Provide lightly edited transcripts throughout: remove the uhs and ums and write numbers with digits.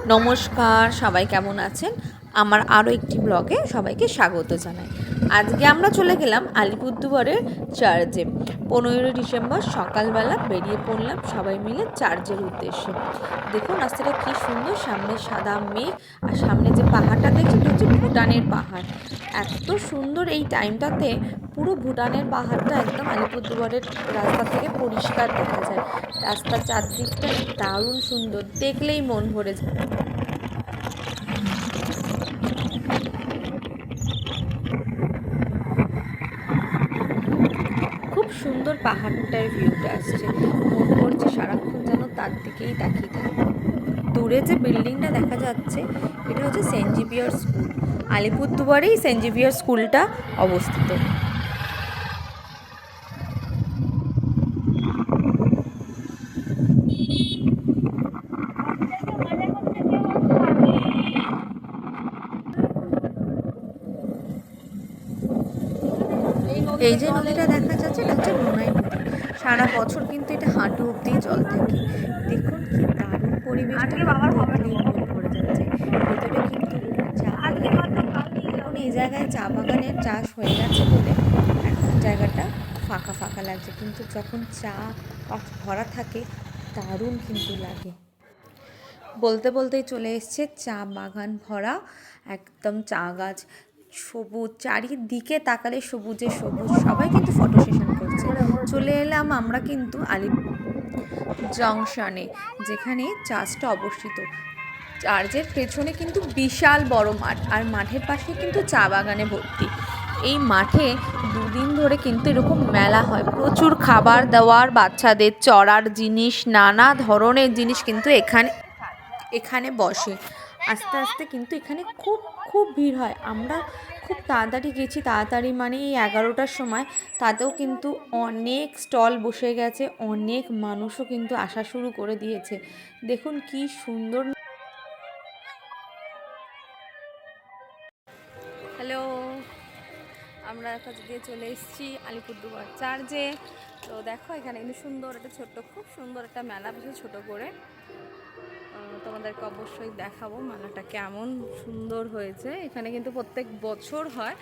নমস্কার, সবাই কেমন আছেন? আমার আরও একটি ব্লগে সবাইকে স্বাগত জানাই। আজকে আমরা চলে গেলাম আলিপুরদুয়ারের চার্চে। 15ই ডিসেম্বর সকালবেলা বেরিয়ে পড়লাম সবাই মিলে চার্চের উদ্দেশ্যে। দেখুন রাস্তাটা কী সুন্দর, সামনে সাদা মেঘ আর সামনে যে পাহাড়টা দেখছেন এটা হচ্ছে ভুটানের পাহাড়। এত সুন্দর এই টাইমটাতে পুরো ভুটানের পাহাড়টা একদম আলিপুরদুয়ারের রাস্তা থেকে পরিষ্কার দেখা যায়। রাস্তার চারদিকটা দারুণ সুন্দর, দেখলেই মন ভরে যায়। খুব সুন্দর পাহাড়টার ভিউটা আসছে, মন করছে সারাক্ষণ যেন তার দিকেই তাকিয়ে থাকি। দূরে যে বিল্ডিংটা দেখা যাচ্ছে এটা হচ্ছে সেন্ট জেভিয়ার স্কুল। আলিপুরদুয়ারেই সেন্ট জেভিয়ার স্কুলটা অবস্থিত। এই যে নদীটা দেখা যাচ্ছে এটা হচ্ছে নোনাই নদী। সারা বছর কিন্তু এটা হাঁটু অব্দি জল থাকে। দেখুন কি দারুণ পরিবেশটা, দেখলেই মন ভরে যাচ্ছে। ভেতরে কিন্তু চা বাগান। এখন এই জায়গায় চা বাগানের চাষ হয়ে গেছে বলে এখন জায়গাটা ফাঁকা ফাঁকা লাগছে, কিন্তু যখন চা ভরা থাকে দারুণ কিন্তু লাগে। বলতে বলতেই চলে এসছে চা বাগান ভরা একদম চা গাছ, সবুজ চারিদিকে তাকালে সবুজে সবুজ। সবাই কিন্তু ফটো সেশন করছে। চলে এলাম আমরা কিন্তু জংশনে, যেখানে চার্চটা অবস্থিত। চার্চের পেছনে কিন্তু বিশাল বড় মাঠ, আর মাঠের পাশে কিন্তু চা বাগানে ভর্তি। এই মাঠে দুদিন ধরে কিন্তু এরকম মেলা হয়, প্রচুর খাবার দাবার, বাচ্চাদের চড়ার জিনিস, নানা ধরনের জিনিস কিন্তু এখানে বসে। আস্তে আস্তে কিন্তু এখানে খুব খুব ভিড় হয়। আমরা খুব তাড়াতাড়ি গেছি, তাড়াতাড়ি মানে এই 11টার সময়, তাতেও কিন্তু অনেক স্টল বসে গেছে, অনেক মানুষও কিন্তু আসা শুরু করে দিয়েছে। দেখুন কি সুন্দর। হ্যালো, আমরা আজকে চলে এসেছি আলিপুরদুয়ার চার্চে। তো দেখো এখানে কিন্তু সুন্দর একটা ছোট্ট, খুব সুন্দর একটা মেলা বসে ছোট করে। তোমাদেরকে অবশ্যই দেখাবো মেলাটা কেমন সুন্দর হয়েছে। এখানে কিন্তু প্রত্যেক বছর হয়,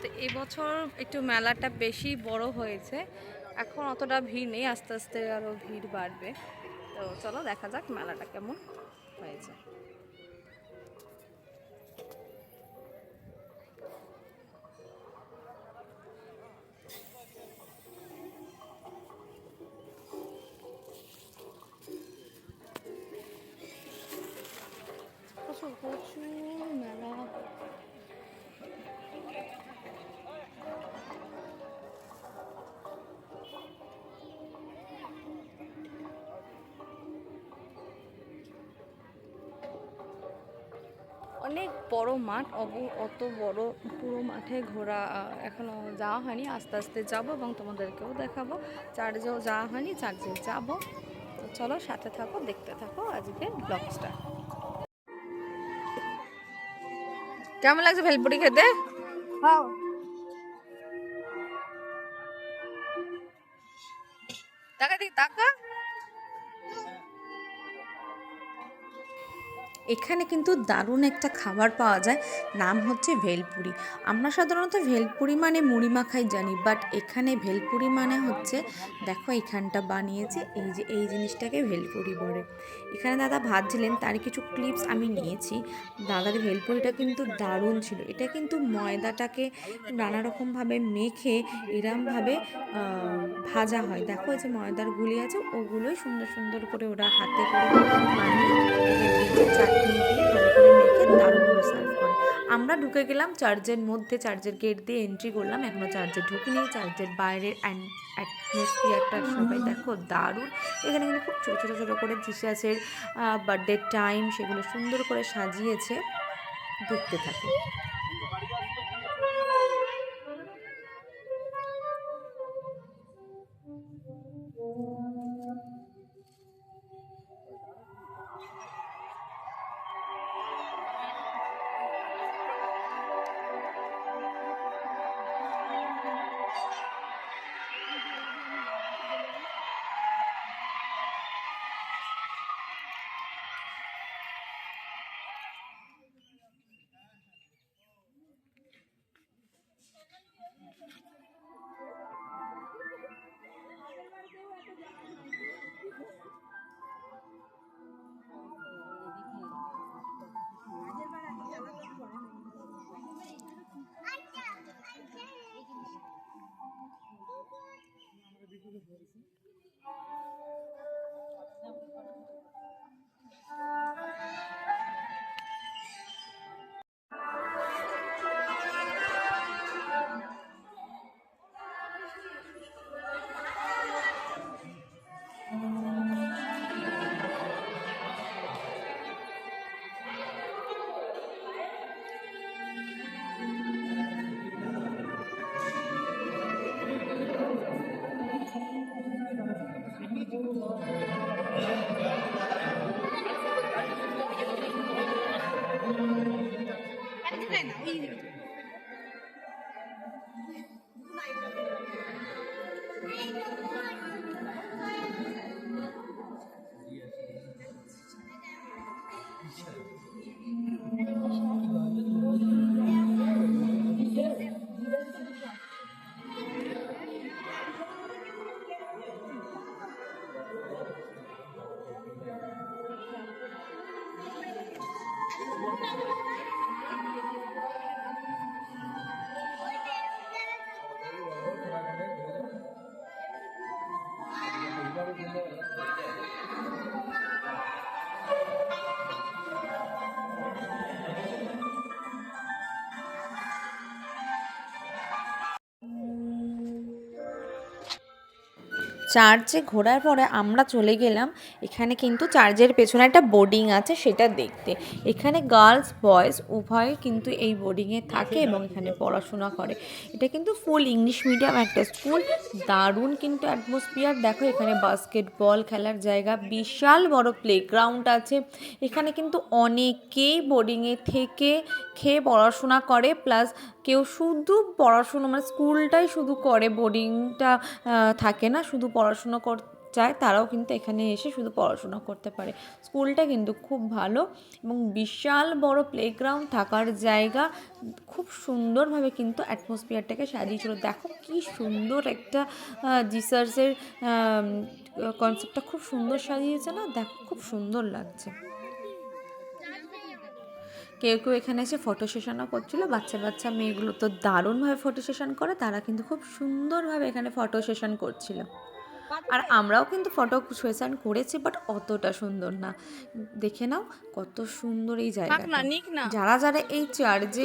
তো এবছর একটু মেলাটা বেশি বড় হয়েছে। এখন অতটা ভিড় নেই, আস্তে আস্তে আরও ভিড় বাড়বে। তো চলো দেখা যাক মেলাটা কেমন হয়েছে। প্রচুর প্রচুর মেলা। অনেক বড় মাঠ, অত বড় পুরো মাঠে ঘোরা এখনও যাওয়া হয়নি। আস্তে আস্তে যাবো এবং তোমাদেরকেও দেখাবো। চার্চেও যাওয়া হয়নি, চার্চে যাবো। তো চলো সাথে থাকো, দেখতে থাকো আজকের ব্লগসটা। কেমন লাগছে ভেলপুরি খেতে? টাকা দিই টাকা। এখানে কিন্তু দারুণ একটা খাবার পাওয়া যায়, নাম হচ্ছে ভেলপুরি। আমরা সাধারণত ভেলপুরি মানে মুড়ি মাখাই জানি, বাট এখানে ভেলপুরি মানে হচ্ছে, দেখো এখানটা বানিয়েছে, এই যে এই জিনিসটাকে ভেলপুরি বলে। এখানে দাদা ভাজছিলেন, তার কিছু ক্লিপস আমি নিয়েছি। দাদার ভেলপুরিটা কিন্তু দারুণ ছিল। এটা কিন্তু ময়দাটাকে নানা রকমভাবে মেখে এরমভাবে ভাজা হয়। দেখো এই যে ময়দার গুলি আছে, ওগুলোই সুন্দর সুন্দর করে ওরা হাতে করে বানিয়ে এখানে দিয়েছে, চাটনি দিয়ে ভালো করে মেখে দারুণভাবে সার্ভ করে। আমরা ঢুকে গেলাম চার্চের মধ্যে, চার্চের গেট দিয়ে এন্ট্রি করলাম। এখনও চার্চে ঢুকিনি। চার্চের বাইরের অ্যাটমসফিয়ারটা সবাই দেখো দারুণ। এখানে কিন্তু খুব ছোটো ছোটো ছোটো করে জিসাসের বার্থডে টাইম সেগুলো সুন্দর করে সাজিয়েছে, দেখতে থাকে। চার্চে ঘোরার পরে আমরা চলে গেলাম এখানে কিন্তু চার্চের পেছনে একটা বোর্ডিং আছে সেটা দেখতে। এখানে গার্লস বয়েজ উভয় কিন্তু এই বোর্ডিংয়ে থাকে এবং এখানে পড়াশোনা করে। এটা কিন্তু ফুল ইংলিশ মিডিয়াম একটা স্কুল। দারুণ কিন্তু অ্যাটমসফিয়ার। দেখো এখানে বাস্কেটবল খেলার জায়গা, বিশাল বড় প্লেগ্রাউন্ড আছে। এখানে কিন্তু অনেকেই বোর্ডিংয়ে থেকে খেয়ে পড়াশোনা করে, প্লাস কেউ শুধু পড়াশুনো মানে স্কুলটাই শুধু করে, বোর্ডিংটা থাকে না, শুধু পড়াশুনো চায় তারাও কিন্তু এখানে এসে শুধু পড়াশোনা করতে পারে। স্কুলটা কিন্তু খুব ভালো এবং বিশাল বড় প্লেগ্রাউন্ড, থাকার জায়গা, খুব সুন্দরভাবে কিন্তু অ্যাটমসফিয়ারটাকে সাজিয়েছিল। দেখো কি সুন্দর একটা জিসাসের কনসেপ্টটা খুব সুন্দর সাজিয়েছে না, দেখো খুব সুন্দর লাগছে। কেউ কেউ এখানে এসে ফটো সেশনও করছিল। বাচ্চা বাচ্চা মেয়েগুলো তো দারুণভাবে ফটো সেশন করে, তারা কিন্তু খুব সুন্দরভাবে এখানে ফটো সেশন করছিল। আর আমরাও কিন্তু ফটো সেশন করেছি, বাট অতটা সুন্দর না। দেখে নাও কত সুন্দর এই জায়গাটা। যারা যারা এই চার্চে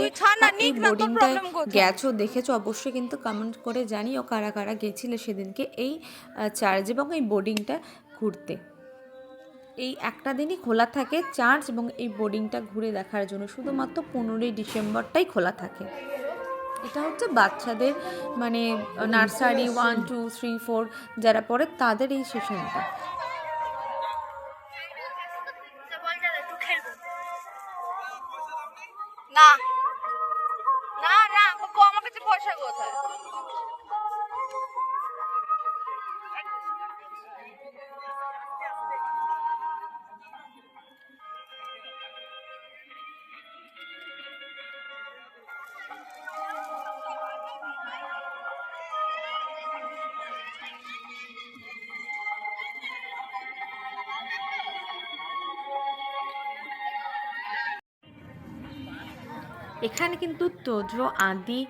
এই বোর্ডিংটায় গেছো দেখেছো অবশ্যই কিন্তু কমেন্ট করে জানিও কারা কারা গেছিলে সেদিনকে এই চার্চ এবং এই বোর্ডিংটা ঘুরতে। এই একটা দিনই খোলা থাকে চার্চ এবং এই বোর্ডিংটা ঘুরে দেখার জন্য। শুধুমাত্র 15ই ডিসেম্বরটাই খোলা থাকে। এটা হচ্ছে বাচ্চাদের মানে নার্সারি 1, 2, 3, 4 যারা পড়ে তাদের এই সেশনটা। না না না, আমার কাছে পয়সা কোথায়? এখানে কিন্তু তোজো আদি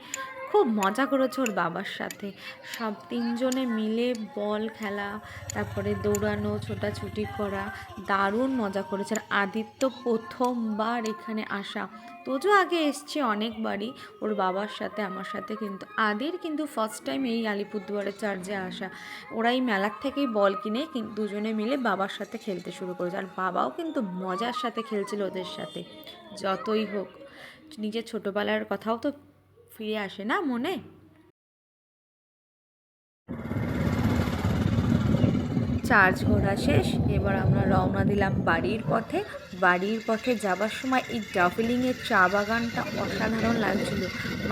খুব মজা করেছে ওর বাবার সাথে। সব তিনজনে মিলে বল খেলা, তারপরে দৌড়ানো, ছোটাছুটি করা, দারুণ মজা করেছে। আর আদিত্য প্রথমবার এখানে আসা। তোজো আগে এসছে অনেকবারই ওর বাবার সাথে, আমার সাথে, কিন্তু আদির কিন্তু ফার্স্ট টাইম এই আলিপুরদুয়ারের চার্চে আসা। ওরা এই মেলার থেকেই বল কিনে দুজনে মিলে বাবার সাথে খেলতে শুরু করেছে। আর বাবাও কিন্তু মজার সাথে খেলছিল ওদের সাথে। যতই হোক নিজের ছোটোবেলার কথাও তো ফিরে আসে না মনে। চার্চ ঘোরা শেষ, এবার আমরা রওনা দিলাম বাড়ির পথে। বাড়ির পথে যাবার সময় এই ডার্জিলিংয়ের চা বাগানটা অসাধারণ লাগছিল।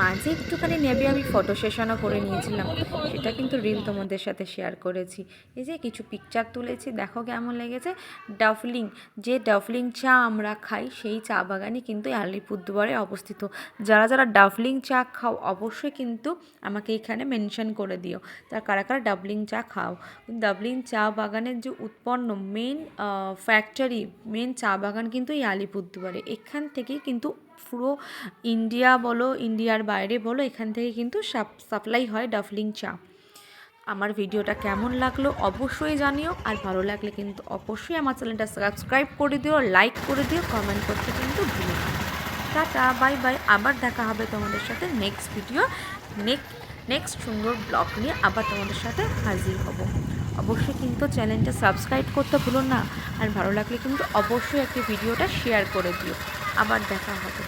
মাঝে একটুখানি নেবে আমি ফটো সেশনও করে নিয়েছিলাম, সেটা কিন্তু রিল তোমাদের সাথে শেয়ার করেছি। এই যে কিছু পিকচার তুলেছি, দেখো কেমন লেগেছে। ডাফলিং, যে ডাফলিং চা আমরা খাই সেই চা বাগানই কিন্তু আলিপুরদুয়ারে অবস্থিত। যারা যারা ডাফলিং চা খাও অবশ্যই কিন্তু আমাকে এখানে মেনশন করে দিও, তার কারা কারা ডাবলিং চা খাও। ডাবলিং চা বাগানের যে উৎপন্ন মেন ফ্যাক্টরি, মেন চা বাগান কিন্তু এই আলিপুরদুয়ারে। এখান থেকেই কিন্তু পুরো ইন্ডিয়া বলো, ইন্ডিয়ার বাইরে বলো, এখান থেকে কিন্তু সাপ্লাই হয় ডাফলিং চা। আমার ভিডিওটা কেমন লাগলো অবশ্যই জানিও, আর ভালো লাগলে কিন্তু অবশ্যই আমার চ্যানেলটা সাবস্ক্রাইব করে দিও, লাইক করে দিও, কমেন্ট করতে কিন্তু ভুলো না। টাটা, বাই বাই, আবার দেখা হবে তোমাদের সাথে নেক্সট ভিডিও, নেক্সট সুন্দর ব্লগ নিয়ে আবার তোমাদের সাথে হাজির হব। অবশ্যই কিন্তু চ্যানেলটা সাবস্ক্রাইব করতে ভুলো না, আর ভালো লাগলে কিন্তু অবশ্যই একটি ভিডিওটা শেয়ার করে দিও। আবার দেখা হবে।